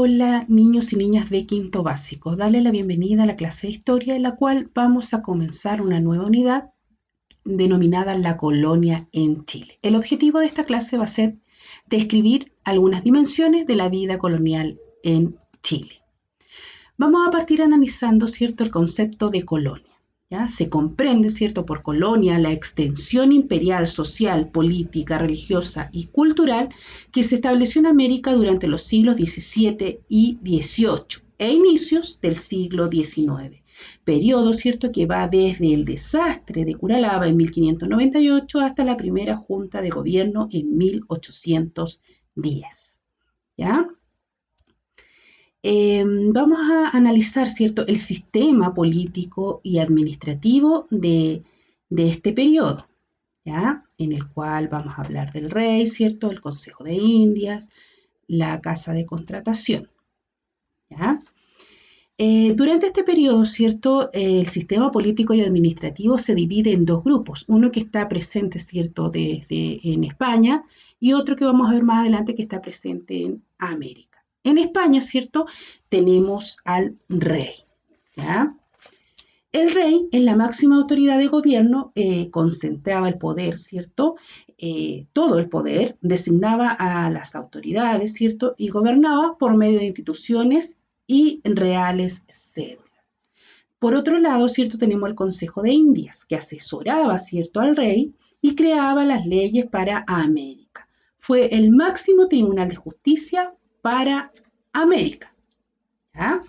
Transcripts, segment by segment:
Hola niños y niñas de quinto básico, dale la bienvenida a la clase de historia en la cual vamos a comenzar una nueva unidad denominada la colonia en Chile. El objetivo de esta clase va a ser describir algunas dimensiones de la vida colonial en Chile. Vamos a partir analizando, ¿cierto?, el concepto de colonia. ¿Ya? Se comprende, ¿cierto?, por colonia la extensión imperial, social, política, religiosa y cultural que se estableció en América durante los siglos XVII y XVIII e inicios del siglo XIX. Periodo, ¿cierto?, que va desde el desastre de Curalaba en 1598 hasta la primera junta de gobierno en 1810. ¿Ya? Vamos a analizar, ¿cierto?, el sistema político y administrativo de este periodo, ¿ya? En el cual vamos a hablar del rey, ¿cierto?, el Consejo de Indias, la Casa de Contratación, ¿ya? Durante este periodo, ¿cierto?, el sistema político y administrativo se divide en dos grupos, uno que está presente, ¿cierto?, en España y otro que vamos a ver más adelante que está presente en América. En España, ¿cierto?, tenemos al rey, ¿ya? El rey, en la máxima autoridad de gobierno, concentraba el poder, ¿cierto? Todo el poder, designaba a las autoridades, ¿cierto? Y gobernaba por medio de instituciones y reales cédulas. Por otro lado, ¿cierto?, tenemos el Consejo de Indias, que asesoraba, ¿cierto?, al rey y creaba las leyes para América. Fue el máximo tribunal de justicia para América, ¿ya?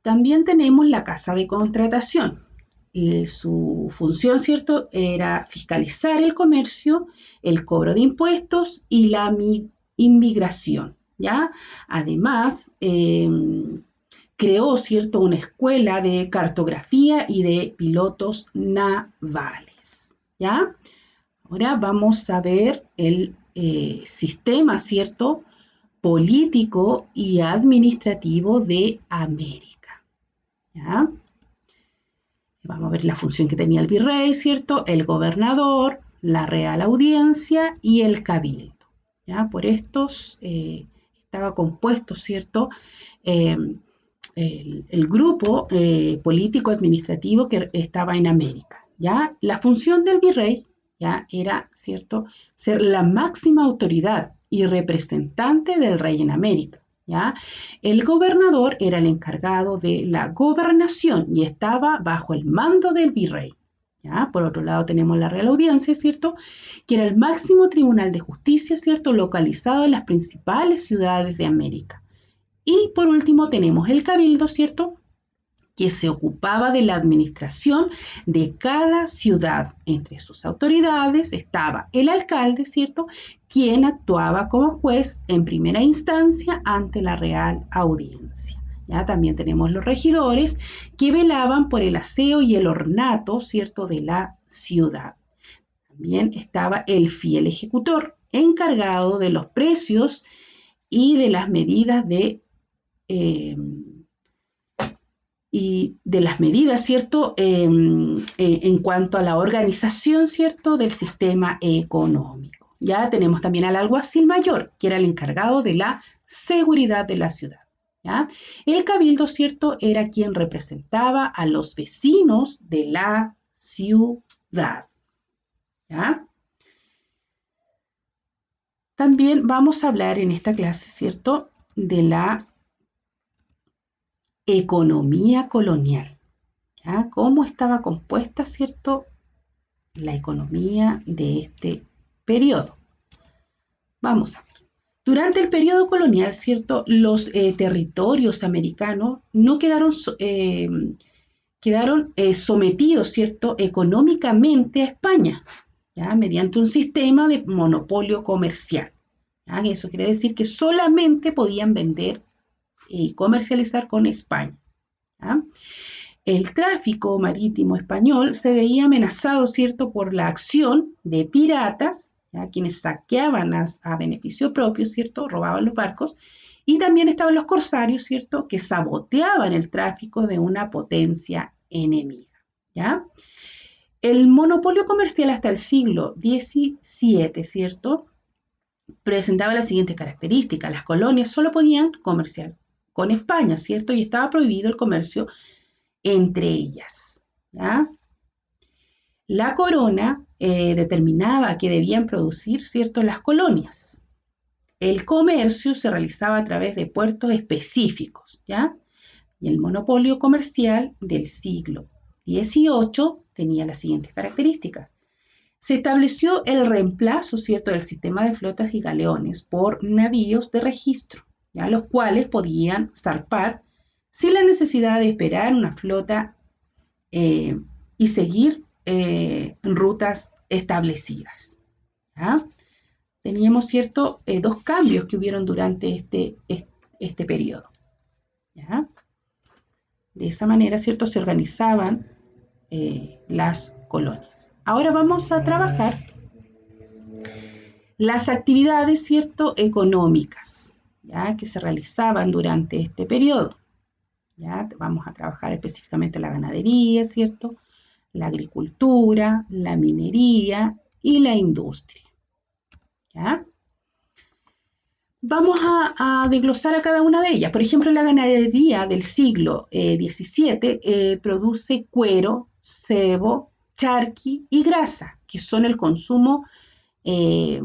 También tenemos la Casa de Contratación. Su función, ¿cierto?, era fiscalizar el comercio, el cobro de impuestos y la inmigración, ¿ya? Además, creó, ¿cierto?, una escuela de cartografía y de pilotos navales, ¿ya? Ahora vamos a ver el sistema, ¿cierto?, político y administrativo de América, ¿ya? Vamos a ver la función que tenía el virrey, ¿cierto?, el gobernador, la real audiencia y el cabildo, ¿ya? Por estos estaba compuesto, ¿cierto?, eh, el grupo político administrativo que estaba en América, ¿ya? La función del virrey, ¿ya?, era, ¿cierto?, ser la máxima autoridad y representante del rey en América, ¿ya? El gobernador era el encargado de la gobernación y estaba bajo el mando del virrey, ¿ya? Por otro lado tenemos la Real Audiencia, ¿cierto?, que era el máximo tribunal de justicia, ¿cierto?, localizado en las principales ciudades de América. Y por último tenemos el cabildo, ¿cierto?, que se ocupaba de la administración de cada ciudad. Entre sus autoridades estaba el alcalde, ¿cierto?, quien actuaba como juez en primera instancia ante la Real Audiencia. ¿Ya? También tenemos los regidores que velaban por el aseo y el ornato, ¿cierto?, de la ciudad. También estaba el fiel ejecutor, encargado de los precios y de las medidas ¿cierto?, en cuanto a la organización, ¿cierto?, del sistema económico. Ya tenemos también al alguacil mayor, que era el encargado de la seguridad de la ciudad. ¿Ya? El cabildo, ¿cierto?, era quien representaba a los vecinos de la ciudad. ¿Ya? También vamos a hablar en esta clase, ¿cierto?, de la economía colonial, ¿ya? Cómo estaba compuesta, ¿cierto?, la economía de este periodo. Vamos a ver. Durante el periodo colonial, ¿cierto?, los territorios americanos no quedaron sometidos, ¿cierto?, económicamente a España, ¿ya?, mediante un sistema de monopolio comercial. ¿Ya? Eso quiere decir que solamente podían vender y comercializar con España. ¿Ya? El tráfico marítimo español se veía amenazado, ¿cierto?, por la acción de piratas, ¿ya?, quienes saqueaban a beneficio propio, ¿cierto?, robaban los barcos, y también estaban los corsarios, ¿cierto?, que saboteaban el tráfico de una potencia enemiga. ¿Ya? El monopolio comercial hasta el siglo XVII, ¿cierto?, presentaba la siguiente característica: las colonias solo podían comerciar con España, ¿cierto? Y estaba prohibido el comercio entre ellas, ¿ya? La corona determinaba que debían producir, ¿cierto?, las colonias. El comercio se realizaba a través de puertos específicos, ¿ya? Y el monopolio comercial del siglo XVIII tenía las siguientes características. Se estableció el reemplazo, ¿cierto?, del sistema de flotas y galeones por navíos de registro, ¿ya?, los cuales podían zarpar sin la necesidad de esperar una flota eh, y seguir rutas establecidas, ¿ya? Teníamos, ¿cierto?, dos cambios que hubieron durante este periodo, ¿ya? De esa manera, ¿cierto?, se organizaban las colonias. Ahora vamos a trabajar las actividades, ¿cierto?, económicas, ¿ya?, que se realizaban durante este periodo. ¿Ya? Vamos a trabajar específicamente la ganadería, ¿cierto?, la agricultura, la minería y la industria, ¿ya? Vamos a desglosar a cada una de ellas. Por ejemplo, la ganadería del siglo XVII produce cuero, cebo, charqui y grasa, que son el consumo eh,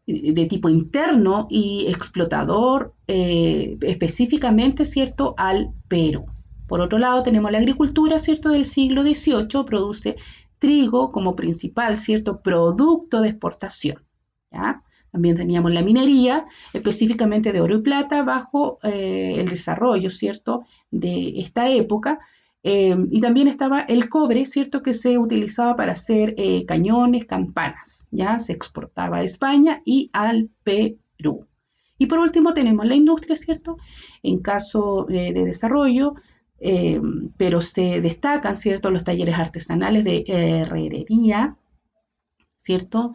de tipo interno y explotador, específicamente, ¿cierto?, al Perú. Por otro lado, tenemos la agricultura, ¿cierto?, del siglo XVIII, produce trigo como principal, ¿cierto?, producto de exportación, ¿ya? También teníamos la minería, específicamente de oro y plata, bajo el desarrollo, ¿cierto?, de esta época. Y también estaba el cobre, ¿cierto?, que se utilizaba para hacer cañones, campanas, ¿ya? Se exportaba a España y al Perú. Y por último tenemos la industria, ¿cierto?, en caso de desarrollo, pero se destacan, ¿cierto?, los talleres artesanales de herrería, ¿cierto?,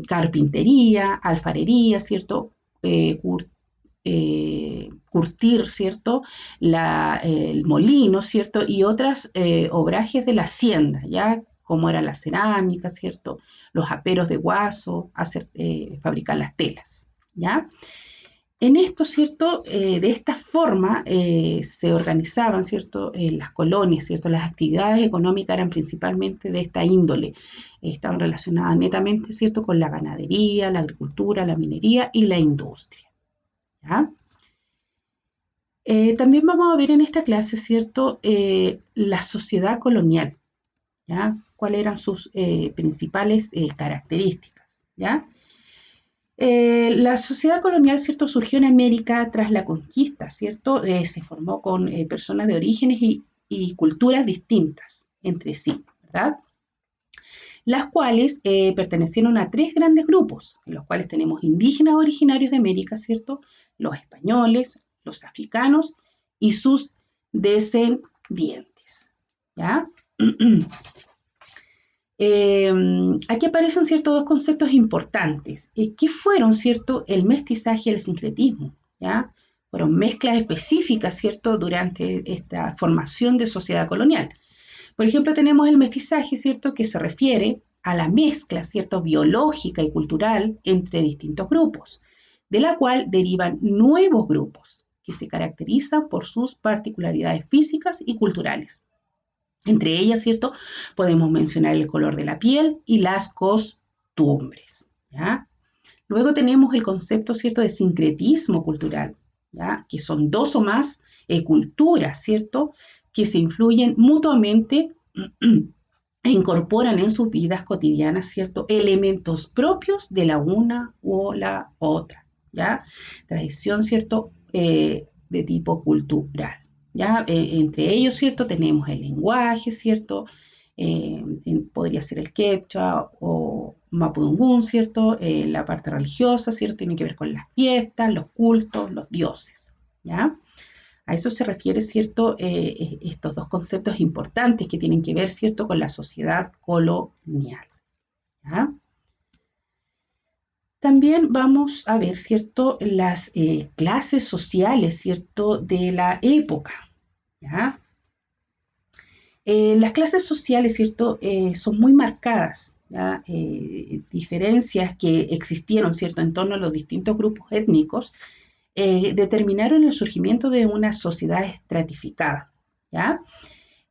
carpintería, alfarería, ¿cierto?, curtir, ¿cierto?, el molino, ¿cierto?, y otras obrajes de la hacienda, ¿ya?, como era la cerámica, ¿cierto?, los aperos de guaso, fabricar las telas, ¿ya? En esto, ¿cierto?, de esta forma se organizaban, ¿cierto?, las colonias, ¿cierto?, las actividades económicas eran principalmente de esta índole, estaban relacionadas netamente, ¿cierto?, con la ganadería, la agricultura, la minería y la industria, ¿ya? También vamos a ver en esta clase, ¿cierto?, la sociedad colonial, ¿ya? ¿Cuáles eran sus principales características, ¿ya? La sociedad colonial, ¿cierto?, surgió en América tras la conquista, ¿cierto? Se formó con personas de orígenes y culturas distintas entre sí, ¿verdad? Las cuales pertenecieron a tres grandes grupos, en los cuales tenemos indígenas originarios de América, ¿cierto?, los españoles, los africanos y sus descendientes, ¿ya? Aquí aparecen, ¿cierto?, dos conceptos importantes. ¿Qué fueron, cierto?, el mestizaje y el sincretismo? ¿Ya? Fueron mezclas específicas, ¿cierto?, durante esta formación de sociedad colonial. Por ejemplo, tenemos el mestizaje, ¿cierto?, que se refiere a la mezcla, ¿cierto?, biológica y cultural entre distintos grupos, de la cual derivan nuevos grupos que se caracterizan por sus particularidades físicas y culturales. Entre ellas, ¿cierto?, podemos mencionar el color de la piel y las costumbres, ¿ya? Luego tenemos el concepto, ¿cierto?, de sincretismo cultural, ¿ya?, que son dos o más culturas, ¿cierto?, que se influyen mutuamente e incorporan en sus vidas cotidianas, ¿cierto?, elementos propios de la una o la otra, ¿ya? Tradición, ¿cierto?, de tipo cultural, ¿ya? Entre ellos, ¿cierto?, tenemos el lenguaje, ¿cierto?, podría ser el quechua o mapudungún, ¿cierto? La parte religiosa, ¿cierto?, tiene que ver con las fiestas, los cultos, los dioses, ¿ya? A eso se refiere, ¿cierto?, estos dos conceptos importantes que tienen que ver, ¿cierto?, con la sociedad colonial, ¿ya? También vamos a ver, ¿cierto?, las clases sociales, ¿cierto?, de la época, ¿ya? Las clases sociales, ¿cierto?, son muy marcadas, ¿ya? Diferencias que existieron, ¿cierto?, en torno a los distintos grupos étnicos, determinaron el surgimiento de una sociedad estratificada, ¿ya?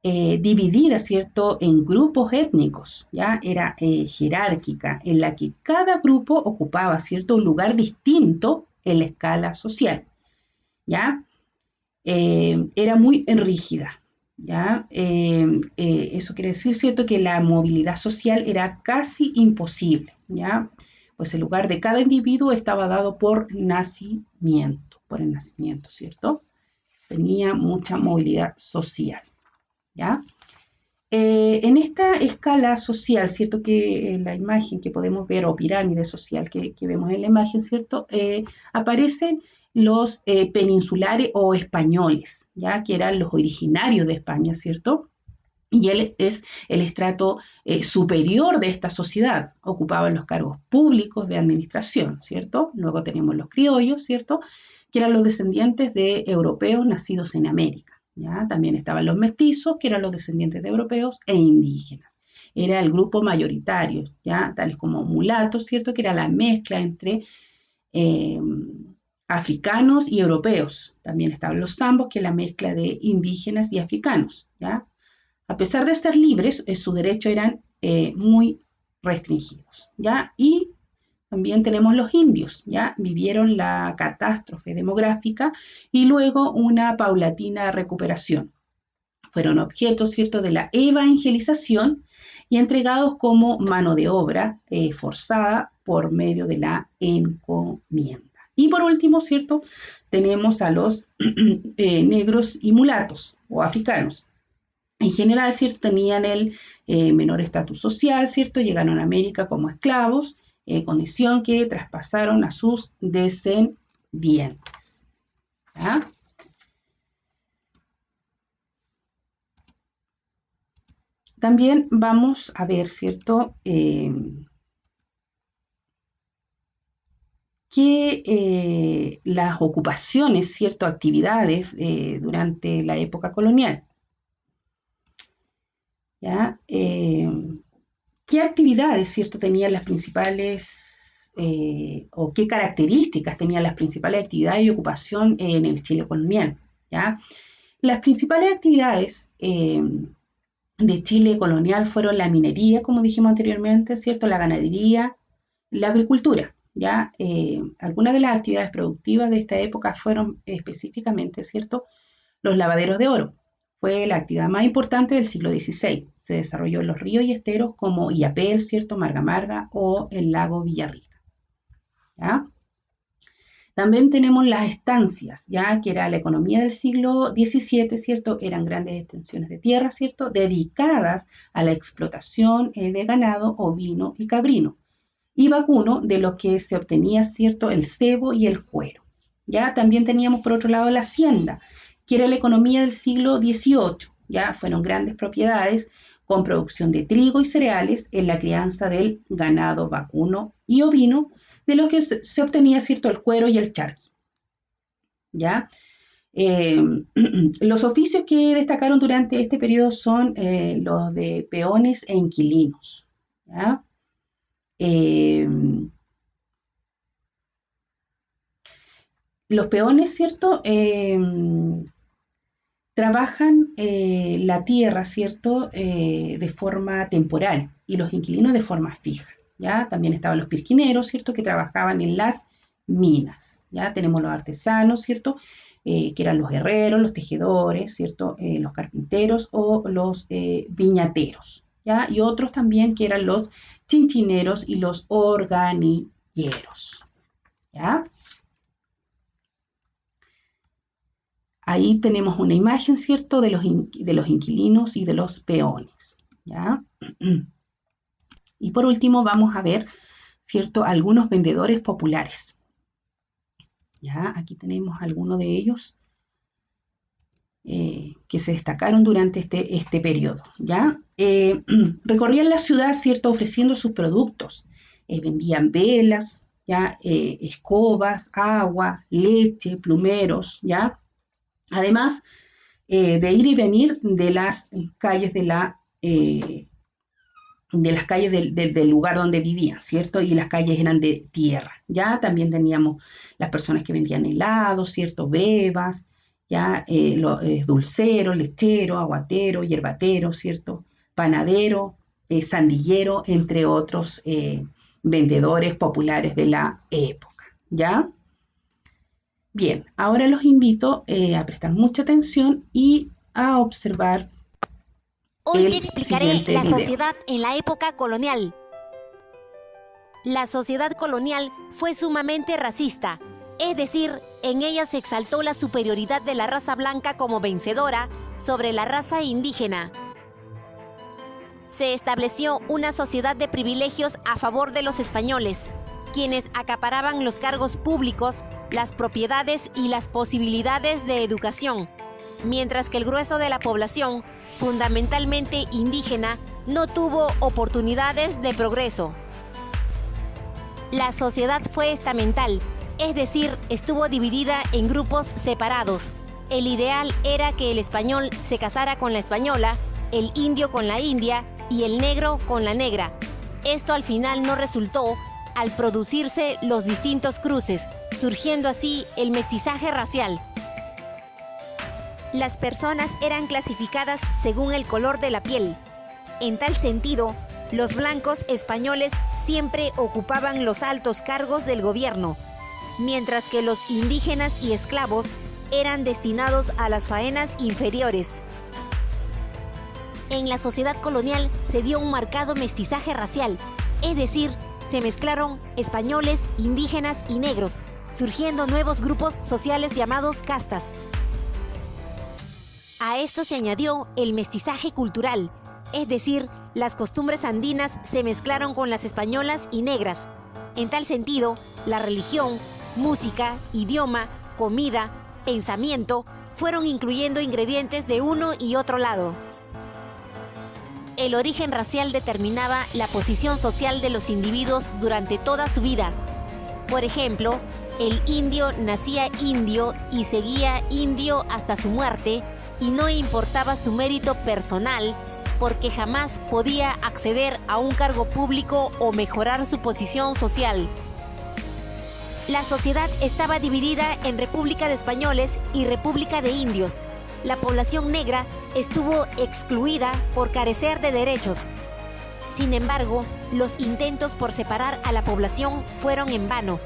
Dividida, ¿cierto?, en grupos étnicos, ¿ya? Era jerárquica, en la que cada grupo ocupaba, ¿cierto?, un lugar distinto en la escala social, ¿ya? Era muy rígida, ¿ya? Eso quiere decir, ¿cierto?, que la movilidad social era casi imposible, ¿ya? Pues el lugar de cada individuo estaba dado por el nacimiento, ¿cierto? Tenía mucha movilidad social, ¿ya? En esta escala social, ¿cierto? Que en la imagen que podemos ver, o pirámide social que vemos en la imagen, ¿cierto? Aparecen los peninsulares o españoles, ¿ya? Que eran los originarios de España, ¿cierto? Y él es el estrato superior de esta sociedad, ocupaban los cargos públicos de administración, ¿cierto? Luego tenemos los criollos, ¿cierto? Que eran los descendientes de europeos nacidos en América, ¿ya? También estaban los mestizos, que eran los descendientes de europeos e indígenas. Era el grupo mayoritario, ¿ya? Tales como mulatos, ¿cierto? Que era la mezcla entre eh, africanos y europeos. También estaban los zambos, que es la mezcla de indígenas y africanos, ¿ya? A pesar de ser libres, sus derechos eran muy restringidos, ¿ya? Y también tenemos los indios, ¿ya? Vivieron la catástrofe demográfica y luego una paulatina recuperación. Fueron objeto, ¿cierto?, de la evangelización y entregados como mano de obra forzada por medio de la encomienda. Y por último, ¿cierto?, tenemos a los negros y mulatos o africanos. En general, ¿cierto?, tenían el menor estatus social, ¿cierto? Llegaron a América como esclavos, condición que traspasaron a sus descendientes, ¿ya? También vamos a ver, ¿cierto?, que las ocupaciones, ¿cierto?, actividades durante la época colonial, ¿ya? ¿Qué actividades, cierto, tenían las principales o qué características tenían las principales actividades y ocupación en el Chile colonial? ¿Ya? Las principales actividades de Chile colonial fueron la minería, como dijimos anteriormente, ¿cierto? La ganadería, la agricultura, ¿ya? Algunas de las actividades productivas de esta época fueron específicamente, ¿cierto?, los lavaderos de oro. Fue la actividad más importante del siglo XVI. Se desarrolló en los ríos y esteros como Illapel, ¿cierto?, Marga Marga o el lago Villarrica, ¿ya? También tenemos las estancias, ya que era la economía del siglo XVII, ¿cierto? Eran grandes extensiones de tierra, ¿cierto?, dedicadas a la explotación de ganado ovino y cabrino y vacuno, de los que se obtenía, ¿cierto?, el cebo y el cuero. Ya también teníamos por otro lado la hacienda, que era la economía del siglo XVIII. Ya fueron grandes propiedades con producción de trigo y cereales en la crianza del ganado vacuno y ovino, de los que se obtenía, ¿cierto?, el cuero y el charqui. ¿Ya? Eh, los oficios que destacaron durante este periodo son los de peones e inquilinos. ¿Ya? Eh, los peones, ¿cierto?, trabajan la tierra, ¿cierto?, de forma temporal y los inquilinos de forma fija, ¿ya? También estaban los pirquineros, ¿cierto?, que trabajaban en las minas, ¿ya? Tenemos los artesanos, ¿cierto?, que eran los herreros, los tejedores, ¿cierto?, los carpinteros o los viñateros, ¿ya? Y otros también que eran los chinchineros y los organilleros, ¿ya? Ahí tenemos una imagen, ¿cierto?, de los inquilinos y de los peones, ¿ya? Y por último vamos a ver, ¿cierto?, algunos vendedores populares, ¿ya? Aquí tenemos algunos de ellos que se destacaron durante este periodo, ¿ya? Recorrían la ciudad, ¿cierto?, ofreciendo sus productos. Vendían velas, ¿ya? Escobas, agua, leche, plumeros, ¿ya? Además, de ir y venir de las calles de la de las calles del lugar donde vivían, ¿cierto? Y las calles eran de tierra, ¿ya? También teníamos las personas que vendían helados, ¿cierto? Brevas, ¿ya? Dulceros, lecheros, aguateros, yerbateros, ¿cierto? Panadero, sandillero, entre otros vendedores populares de la época, ¿ya? Bien, ahora los invito a prestar mucha atención y a observar Hoy te el explicaré siguiente la video. sociedad en la época colonial. La sociedad colonial fue sumamente racista, es decir, en ella se exaltó la superioridad de la raza blanca como vencedora sobre la raza indígena. Se estableció una sociedad de privilegios a favor de los españoles, quienes acaparaban los cargos públicos, las propiedades y las posibilidades de educación, mientras que el grueso de la población, fundamentalmente indígena, no tuvo oportunidades de progreso. La sociedad fue estamental, es decir, estuvo dividida en grupos separados. El ideal era que el español se casara con la española, el indio con la india y el negro con la negra. Esto al final no resultó al producirse los distintos cruces, surgiendo así el mestizaje racial. Las personas eran clasificadas según el color de la piel. En tal sentido, los blancos españoles siempre ocupaban los altos cargos del gobierno, mientras que los indígenas y esclavos eran destinados a las faenas inferiores. En la sociedad colonial se dio un marcado mestizaje racial, es decir, se mezclaron españoles, indígenas y negros, surgiendo nuevos grupos sociales llamados castas. A esto se añadió el mestizaje cultural, es decir, las costumbres andinas se mezclaron con las españolas y negras. En tal sentido, la religión, música, idioma, comida, pensamiento fueron incluyendo ingredientes de uno y otro lado. El origen racial determinaba la posición social de los individuos durante toda su vida. Por ejemplo, el indio nacía indio y seguía indio hasta su muerte, y no importaba su mérito personal, porque jamás podía acceder a un cargo público o mejorar su posición social. La sociedad estaba dividida en República de Españoles y República de Indios. La población negra estuvo excluida por carecer de derechos. Sin embargo, los intentos por separar a la población fueron en vano.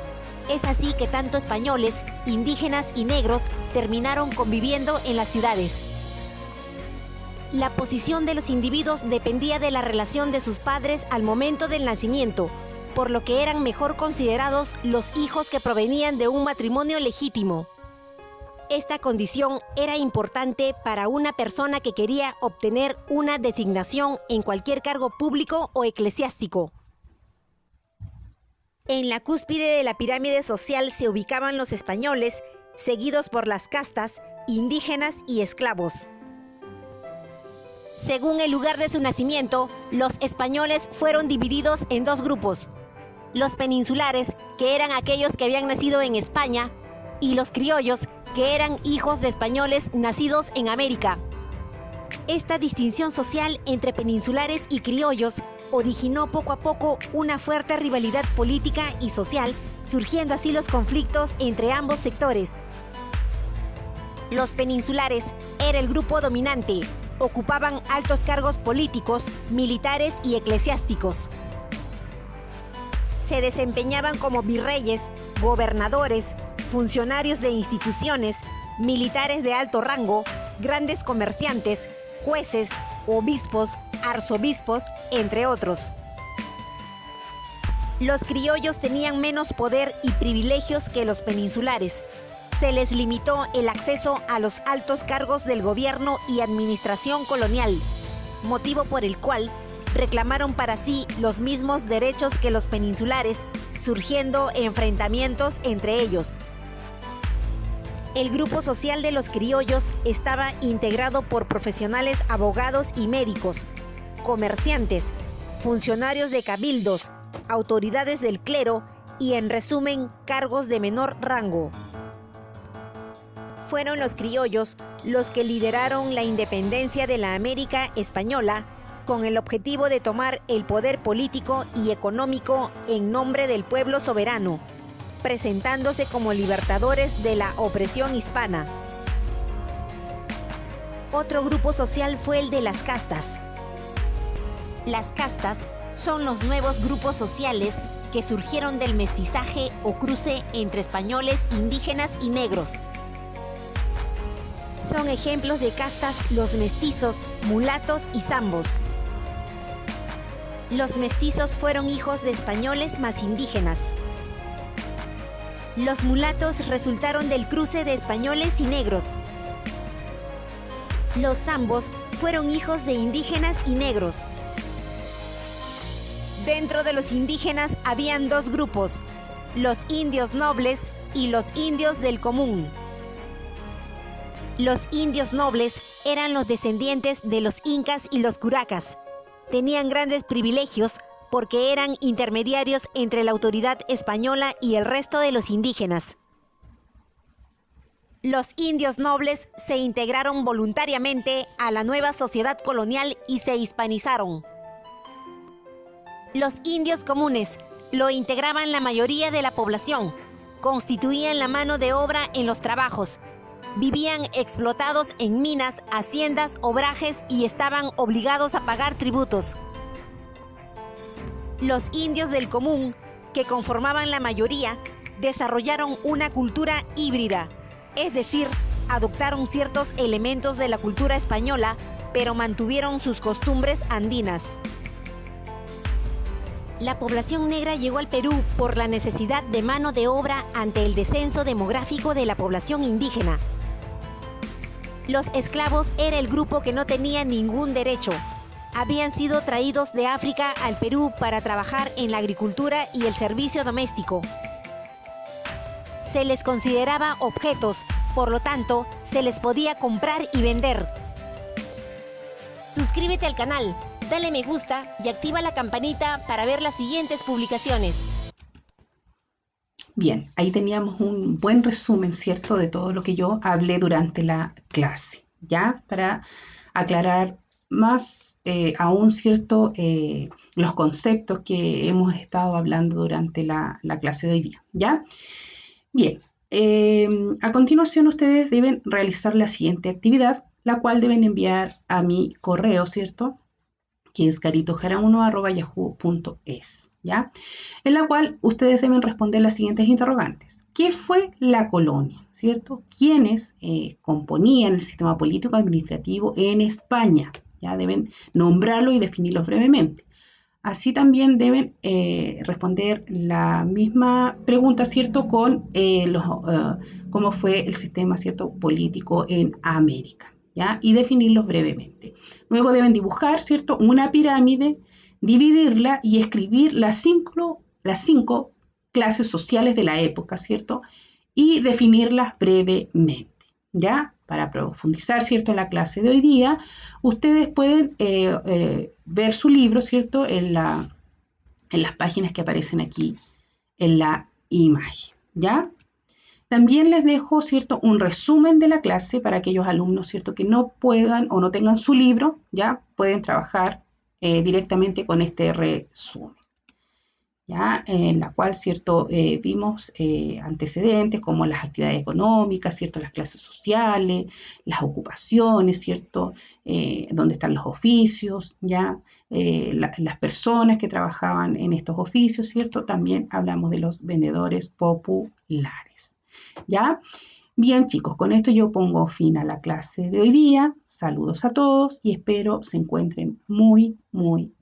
Es así que tanto españoles, indígenas y negros terminaron conviviendo en las ciudades. La posición de los individuos dependía de la relación de sus padres al momento del nacimiento, por lo que eran mejor considerados los hijos que provenían de un matrimonio legítimo. Esta condición era importante para una persona que quería obtener una designación en cualquier cargo público o eclesiástico. En la cúspide de la pirámide social se ubicaban los españoles, seguidos por las castas, indígenas y esclavos. Según el lugar de su nacimiento, los españoles fueron divididos en dos grupos: los peninsulares, que eran aquellos que habían nacido en España, y los criollos, que eran hijos de españoles nacidos en América. Esta distinción social entre peninsulares y criollos originó poco a poco una fuerte rivalidad política y social, surgiendo así los conflictos entre ambos sectores. Los peninsulares era el grupo dominante, ocupaban altos cargos políticos, militares y eclesiásticos. Se desempeñaban como virreyes, gobernadores, funcionarios de instituciones, militares de alto rango, grandes comerciantes, jueces, obispos, arzobispos, entre otros. Los criollos tenían menos poder y privilegios que los peninsulares. Se les limitó el acceso a los altos cargos del gobierno y administración colonial, motivo por el cual reclamaron para sí los mismos derechos que los peninsulares, surgiendo enfrentamientos entre ellos. El grupo social de los criollos estaba integrado por profesionales abogados y médicos, comerciantes, funcionarios de cabildos, autoridades del clero y, en resumen, cargos de menor rango. Fueron los criollos los que lideraron la independencia de la América española, con el objetivo de tomar el poder político y económico en nombre del pueblo soberano, presentándose como libertadores de la opresión hispana. Otro grupo social fue el de las castas. Las castas son los nuevos grupos sociales que surgieron del mestizaje o cruce entre españoles, indígenas y negros. Son ejemplos de castas los mestizos, mulatos y zambos. Los mestizos fueron hijos de españoles más indígenas. Los mulatos resultaron del cruce de españoles y negros. Los zambos fueron hijos de indígenas y negros. Dentro de los indígenas habían dos grupos, los indios nobles y los indios del común. Los indios nobles eran los descendientes de los incas y los curacas. Tenían grandes privilegios porque eran intermediarios entre la autoridad española y el resto de los indígenas. Los indios nobles se integraron voluntariamente a la nueva sociedad colonial y se hispanizaron. Los indios comunes lo integraban la mayoría de la población, constituían la mano de obra en los trabajos, vivían explotados en minas, haciendas, obrajes y estaban obligados a pagar tributos. Los indios del común, que conformaban la mayoría, desarrollaron una cultura híbrida, es decir, adoptaron ciertos elementos de la cultura española, pero mantuvieron sus costumbres andinas. La población negra llegó al Perú por la necesidad de mano de obra ante el descenso demográfico de la población indígena. Los esclavos era el grupo que no tenía ningún derecho. Habían sido traídos de África al Perú para trabajar en la agricultura y el servicio doméstico. Se les consideraba objetos, por lo tanto, se les podía comprar y vender. Suscríbete al canal, dale me gusta y activa la campanita para ver las siguientes publicaciones. Bien, ahí teníamos un buen resumen, ¿cierto?, de todo lo que yo hablé durante la clase, ¿ya? Para aclarar más aún, ¿cierto?, los conceptos que hemos estado hablando durante la clase de hoy día, ¿ya? Bien, a continuación ustedes deben realizar la siguiente actividad, la cual deben enviar a mi correo, ¿cierto?, que es caritojara1@yahoo.es, ¿ya? En la cual ustedes deben responder las siguientes interrogantes. ¿Qué fue la colonia? ¿Cierto? ¿Quiénes componían el sistema político administrativo en España? Ya deben nombrarlo y definirlo brevemente. Así también deben responder la misma pregunta, ¿cierto?, con cómo fue el sistema, ¿cierto?, político en América, ¿ya? Y definirlos brevemente. Luego deben dibujar, ¿cierto?, una pirámide, dividirla y escribir las cinco clases sociales de la época, ¿cierto?, y definirlas brevemente, ¿ya? Para profundizar, ¿cierto?, en la clase de hoy día, ustedes pueden ver su libro, ¿cierto?, en las páginas que aparecen aquí en la imagen, ¿ya? También les dejo, ¿cierto?, un resumen de la clase para aquellos alumnos, ¿cierto?, que no puedan o no tengan su libro, ¿ya? Pueden trabajar directamente con este resumen, ¿ya? En la cual, ¿cierto?, vimos antecedentes como las actividades económicas, ¿cierto?, las clases sociales, las ocupaciones, ¿cierto?, dónde están los oficios, ¿ya? Las personas que trabajaban en estos oficios, ¿cierto? También hablamos de los vendedores populares, ¿ya? Bien, chicos, con esto yo pongo fin a la clase de hoy día. Saludos a todos y espero se encuentren muy, muy